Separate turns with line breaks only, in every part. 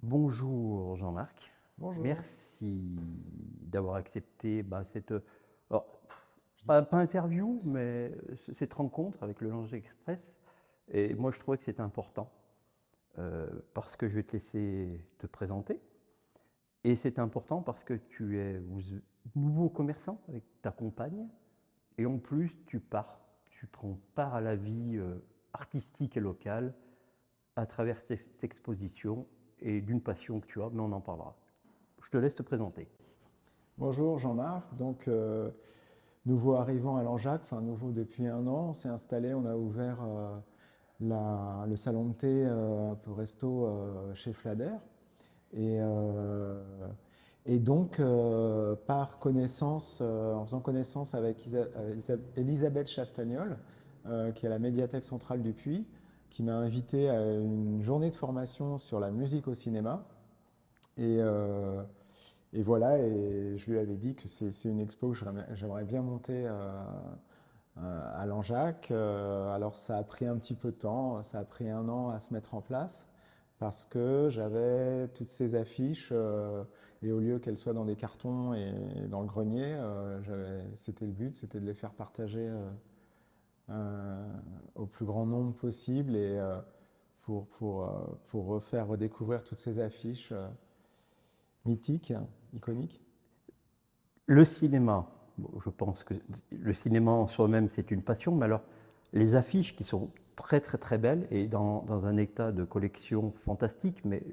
Bonjour Jean-Marc,
Bonjour.
merci d'avoir accepté cette, alors, pas interview, mais cette rencontre avec le Langer Express. Et moi je trouvais que c'était important parce que je vais te laisser te présenter. Et c'est important parce que tu es nouveau commerçant avec ta compagne. Et en plus tu prends part à la vie artistique et locale à travers cette exposition et d'une passion que tu as, mais on en parlera. Je te laisse te présenter.
Bonjour Jean-Marc. Nouveau arrivant à Langeac, enfin nouveau depuis un an, on s'est installé, on a ouvert le salon de thé un peu resto chez Flader. Et, euh, et donc, par connaissance, en faisant connaissance avec Elisabeth Chastagnol, qui est à la médiathèque centrale du Puy, qui m'a invité à une journée de formation sur la musique au cinéma. Et, euh, Et voilà, et je lui avais dit que c'est une expo que j'aimerais bien monter à Langeac. Alors ça a pris un petit peu de temps, ça a pris un an à se mettre en place parce que j'avais toutes ces affiches et au lieu qu'elles soient dans des cartons et dans le grenier, c'était le but, c'était de les faire partager au plus grand nombre possible et pour refaire redécouvrir toutes ces affiches mythiques, iconiques.
Le cinéma, bon, je pense que le cinéma en soi-même, c'est une passion, mais alors les affiches qui sont très très très belles et dans un état de collection fantastique, mais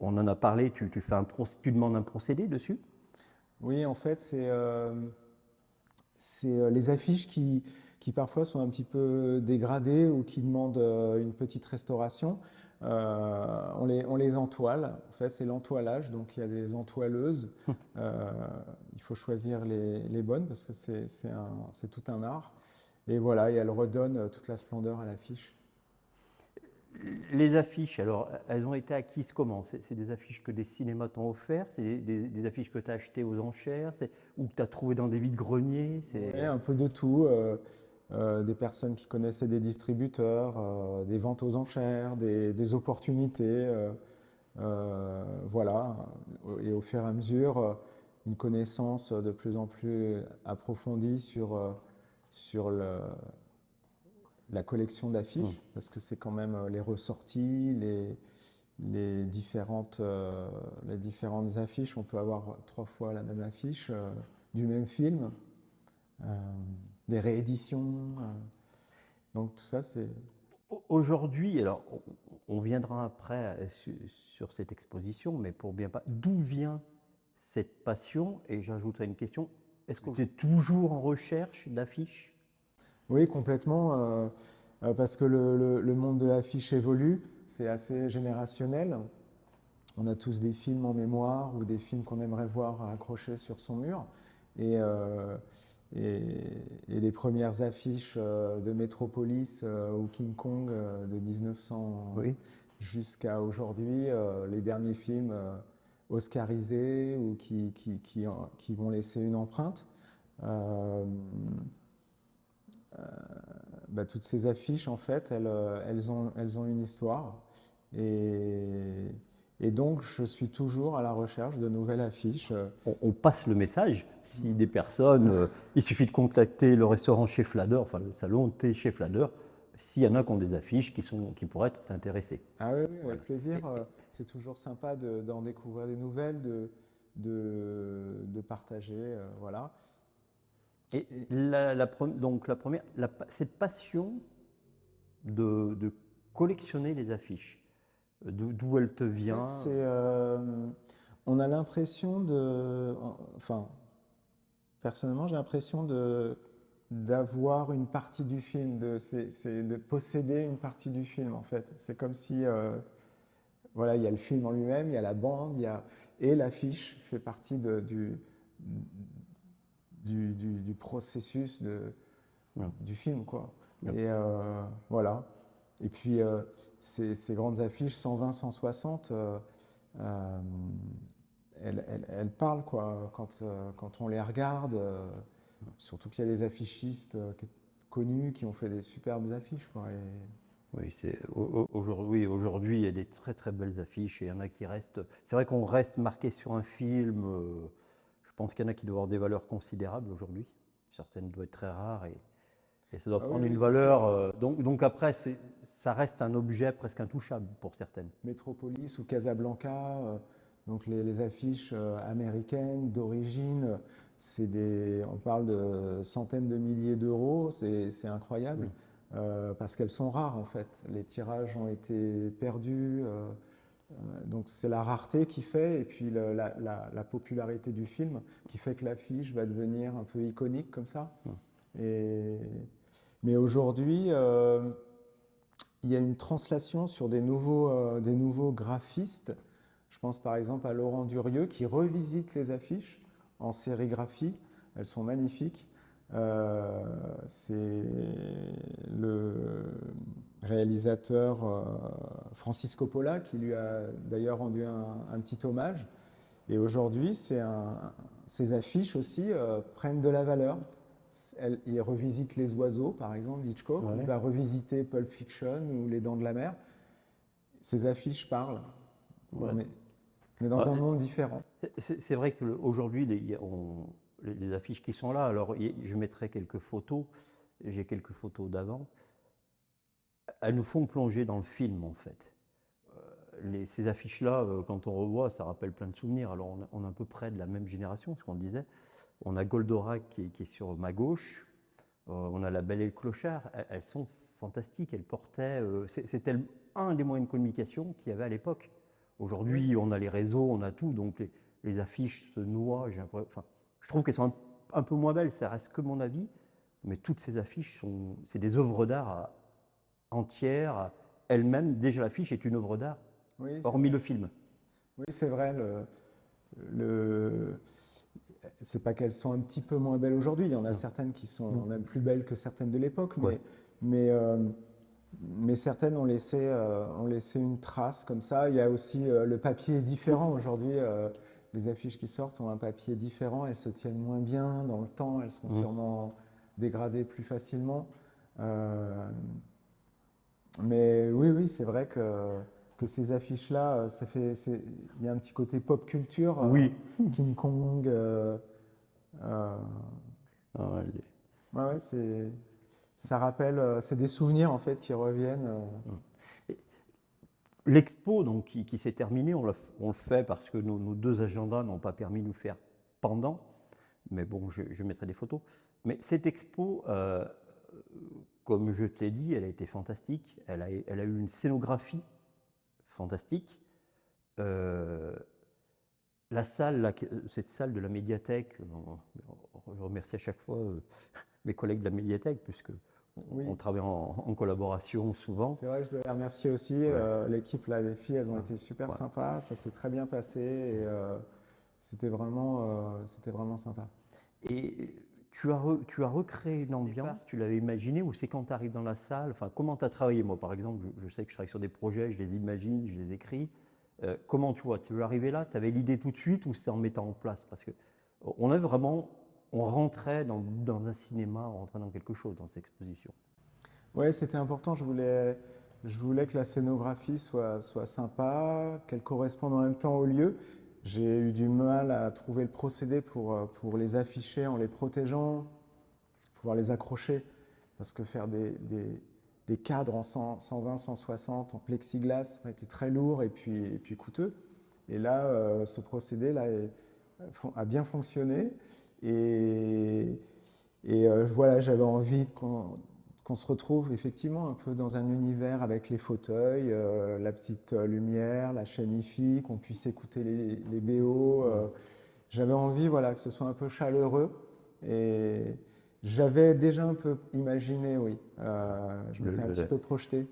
on en a parlé, tu demandes un procédé dessus.
Oui, en fait, c'est les affiches qui parfois sont un petit peu dégradées ou qui demandent une petite restauration. On les entoile. En fait, c'est l'entoilage. Donc, il y a des entoileuses. Euh, il faut choisir les bonnes parce que c'est tout un art. Et voilà, et elles redonnent toute la splendeur à l'affiche.
Les affiches, alors, elles ont été acquises comment? C'est des affiches que des cinémas t'ont offert? C'est des affiches que tu as achetées aux enchères? Ou que tu as trouvées dans des vides-greniers?
Ouais, un peu de tout. Des personnes qui connaissaient des distributeurs, des ventes aux enchères, des opportunités. Voilà. Et au fur et à mesure, une connaissance de plus en plus approfondie sur la collection
Hmm.
d'affiches, parce que c'est quand même les ressorties, les différentes affiches. On peut avoir trois fois la même affiche du même film, euh, des rééditions. Donc tout ça, c'est...
Aujourd'hui, alors on viendra après sur cette exposition, mais pour bien pas, d'où vient cette passion? Et j'ajouterai une question, est-ce que tu es toujours en recherche d'affiches?
Oui, complètement, parce que le monde de l'affiche évolue, c'est assez générationnel. On a tous des films en mémoire ou des films qu'on aimerait voir accrochés sur son mur. Et, euh, et, et les premières affiches de Metropolis ou King Kong de 1900
Oui.
jusqu'à aujourd'hui, les derniers films oscarisés ou qui vont laisser une empreinte. Euh, bah, toutes ces affiches, en fait, elles ont une histoire. Et, et donc, je suis toujours à la recherche de nouvelles affiches.
On passe le message. Si des personnes, il suffit de contacter le restaurant chez Flader, enfin le salon de thé chez Flader, s'il y en a qui ont des affiches qui pourraient t'intéresser.
Ah oui, oui, avec
Voilà.
plaisir. C'est toujours sympa d'en découvrir des nouvelles, de partager. Voilà.
Et
Et,
donc la première, cette passion de collectionner les affiches, d'où elle te
en fait,
vient?
on a l'impression enfin, personnellement, j'ai l'impression d'avoir une partie du film, c'est de posséder une partie du film en fait. C'est comme si, voilà, il y a le film en lui-même, il y a la bande, et l'affiche fait partie du processus
Non,
du film, quoi.
non.
Voilà. Et puis, ces grandes affiches 120, 160, euh, elles parlent, quoi, quand on les regarde. Surtout qu'il y a des affichistes connus qui ont fait des superbes affiches, quoi.
Oui, aujourd'hui, il y a des très très belles affiches et il y en a qui restent. C'est vrai qu'on reste marqué sur un film. Je pense qu'il y en a qui doivent avoir des valeurs considérables aujourd'hui. Certaines doivent être très rares et ça doit
Ah oui,
prendre une
oui, c'est sûr.
valeur. Donc après, ça reste un objet presque intouchable pour certaines.
Metropolis ou Casablanca, donc les affiches américaines d'origine, on parle de centaines de milliers d'euros, c'est incroyable,
Mm.
parce qu'elles sont rares en fait. Les tirages ont été perdus, donc c'est la rareté qui fait, et puis la popularité du film qui fait que l'affiche va devenir un peu iconique comme ça.
Mm.
Et, mais aujourd'hui, il y a une translation sur des nouveaux graphistes. Je pense par exemple à Laurent Durieux qui revisite les affiches en sérigraphie. Elles sont magnifiques. C'est le réalisateur Francis Coppola qui lui a d'ailleurs rendu un petit hommage. Et aujourd'hui, ces affiches aussi prennent de la valeur. Il revisite Les Oiseaux, par exemple, d'Hitchcock, ou il
Ouais.
va revisiter Pulp Fiction ou Les Dents de la Mer. Ces affiches parlent.
Ouais.
On est dans
Ah,
un monde différent.
c'est vrai qu'aujourd'hui, les affiches qui sont là, alors je mettrai quelques photos, j'ai quelques photos d'avant, elles nous font plonger dans le film en fait. Ces affiches-là, quand on revoit, ça rappelle plein de souvenirs. Alors on est à peu près de la même génération, ce qu'on disait. On a Goldorak qui est sur ma gauche, on a La Belle et le Clochard, elles sont fantastiques, elles portaient, c'était un des moyens de communication qu'il y avait à l'époque.
Oui.
Aujourd'hui, on a les réseaux, on a tout, donc les affiches se noient. Enfin, je trouve qu'elles sont un peu moins belles, ça reste que mon avis, mais toutes ces affiches c'est des œuvres d'art entières, elles-mêmes. Déjà l'affiche est une œuvre d'art,
Oui, c'est
hormis
vrai.
le film.
Oui, c'est vrai. Le... C'est pas qu'elles sont un petit peu moins belles aujourd'hui. Il y en a
Non.
certaines qui sont même plus belles que certaines de l'époque,
Ouais.
mais, euh, mais certaines ont laissé une trace comme ça. Il y a aussi le papier est différent aujourd'hui. Les affiches qui sortent ont un papier différent. Elles se tiennent moins bien dans le temps. Elles sont
Mm.
sûrement dégradées plus facilement. Euh, mais oui, oui, c'est vrai que ces affiches-là, il y a un petit côté pop culture.
Oui.
King Kong. Euh,
Ah,
ouais, ouais, ça rappelle, c'est des souvenirs en fait qui reviennent.
L'expo donc, qui s'est terminée, on le fait parce que nos deux agendas n'ont pas permis de nous faire pendant, mais bon, je mettrai des photos. Mais cette expo, comme je te l'ai dit, elle a été fantastique. Elle a eu une scénographie fantastique. Euh, la salle, cette salle de la médiathèque, je remercie à chaque fois mes collègues de la médiathèque, puisque on
Oui,
travaille en collaboration souvent.
c'est vrai, je dois les remercier aussi.
Ouais.
L'équipe, là, les filles, elles ont
Ouais.
été super
Ouais.
sympas. Ça s'est très bien passé et c'était vraiment sympa.
Et tu as recréé une ambiance, tu l'avais imaginé, ou c'est quand tu arrives dans la salle, enfin comment tu as travaillé? Moi par exemple, je sais que je travaille sur des projets, je les imagine, je les écris. Comment tu vois, tu es arrivé là, tu avais l'idée tout de suite ou c'est en mettant en place? Parce que on a vraiment, on rentrait dans un cinéma, on rentrait dans quelque chose dans cette exposition.
Ouais, c'était important. Je voulais que la scénographie soit sympa, qu'elle corresponde en même temps au lieu. J'ai eu du mal à trouver le procédé pour les afficher en les protégeant, pouvoir les accrocher. Parce que faire des cadres en 120, 160 en plexiglas a été très lourd et puis coûteux. Et là, ce procédé-là a bien fonctionné. Et, voilà, j'avais envie qu'on se retrouve effectivement un peu dans un univers avec les fauteuils, la petite lumière, la chaîne hi qu'on puisse écouter les BO. J'avais envie voilà, que ce soit un peu chaleureux et j'avais déjà un peu imaginé, oui. Je
Le-
m'étais un petit
le-
peu projeté.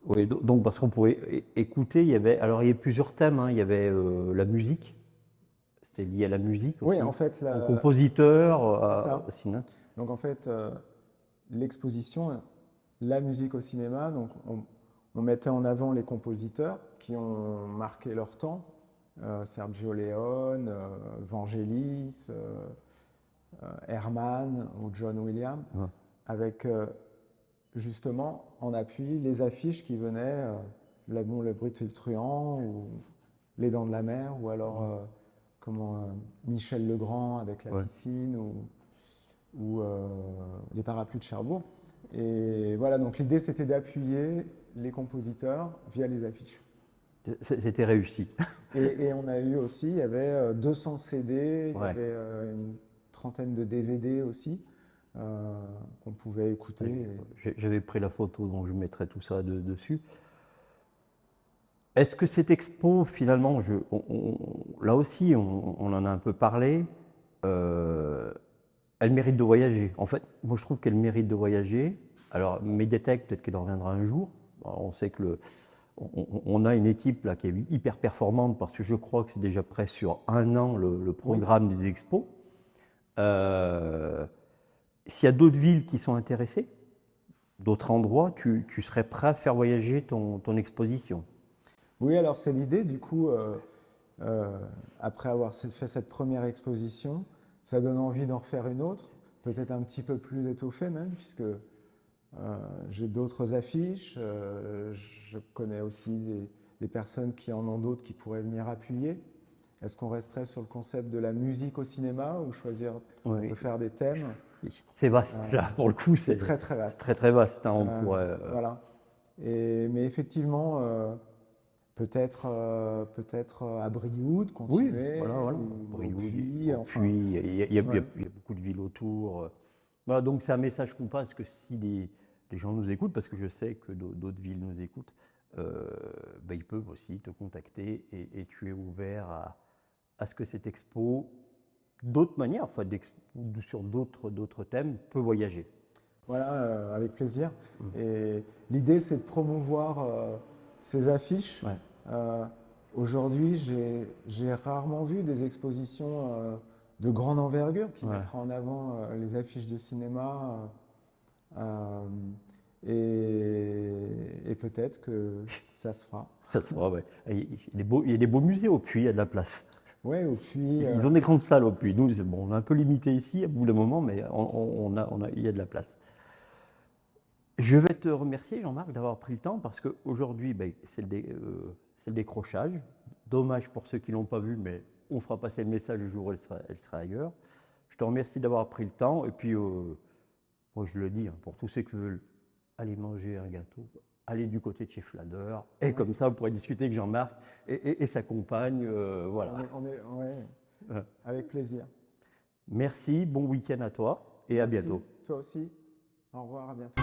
oui, donc parce qu'on pouvait écouter, il y avait, alors il y a plusieurs thèmes, hein. Il y avait la musique, c'est lié à la musique
Oui, en
aussi,
fait,
au compositeur,
c'est ça.
aussi, hein.
Donc en fait, l'exposition, la musique au cinéma, donc on mettait en avant les compositeurs qui ont marqué leur temps, Sergio Leone, Vangelis, Herman ou John Williams,
Ouais.
avec justement en appui les affiches qui venaient, le Brut Truand ou Les Dents de la Mer, ou alors Michel Legrand avec la
Ouais.
piscine, ou les parapluies de Cherbourg. Et voilà, donc l'idée c'était d'appuyer les compositeurs via les affiches.
C'était réussi.
Et on a eu aussi, il y avait 200 CD, il y
Ouais.
avait une trentaine de DVD aussi qu'on pouvait écouter.
J'avais pris la photo, donc je mettrai tout ça dessus. Est-ce que cette expo, finalement, là aussi, on en a un peu parlé, elle mérite de voyager. En fait, moi, je trouve qu'elle mérite de voyager. Alors, Mediatek, peut-être qu'elle reviendra un jour. Alors, on sait que on a une équipe là qui est hyper performante parce que je crois que c'est déjà prêt sur un an le programme des expos. S'il y a d'autres villes qui sont intéressées, d'autres endroits, tu serais prêt à faire voyager ton exposition.
Oui, alors c'est l'idée, du coup, après avoir fait cette première exposition, ça donne envie d'en refaire une autre, peut-être un petit peu plus étoffée même, puisque j'ai d'autres affiches, je connais aussi des personnes qui en ont d'autres qui pourraient venir appuyer. Est-ce qu'on resterait sur le concept de la musique au cinéma ou choisir de faire des thèmes?
C'est vaste, là, pour le coup,
c'est très très vaste.
C'est très très vaste, hein, on pourrait...
Voilà. Mais effectivement, peut-être à Brioude, continuer.
Oui, voilà.
Ou
Brioude,
Puy, enfin,
Puy, il y a
ouais.
beaucoup de villes autour. Voilà, donc c'est un message qu'on passe que si les gens nous écoutent, parce que je sais que d'autres villes nous écoutent, ben, ils peuvent aussi te contacter et tu es ouvert à ce que cette expo, d'autres manières, enfin, sur d'autres thèmes, peut voyager.
Voilà, avec plaisir. Et l'idée, c'est de promouvoir ces affiches.
Ouais.
Aujourd'hui, j'ai rarement vu des expositions de grande envergure qui
Ouais.
mettraient en avant les affiches de cinéma. Et peut-être que ça se fera.
Ça sera, ouais. Il y a des beaux musées au Puy, il y a de la place.
Ouais, au Puy.
Ils ont des grandes salles au Puy. Nous, bon, on est un peu limité ici, à bout d'un moment, mais il y a de la place. Je vais te remercier, Jean-Marc, d'avoir pris le temps parce qu'aujourd'hui, ben, c'est le décrochage. Dommage pour ceux qui ne l'ont pas vu, mais on fera passer le message le jour où elle sera ailleurs. Je te remercie d'avoir pris le temps. Et puis, moi, je le dis, hein, pour tous ceux qui veulent aller manger un gâteau, aller du côté de chez Flader. Et ouais. Comme ça, on pourrait discuter avec Jean-Marc et sa compagne. Voilà.
Ouais, avec plaisir.
Merci, bon week-end à toi et à bientôt.
Toi aussi. Au revoir, à bientôt.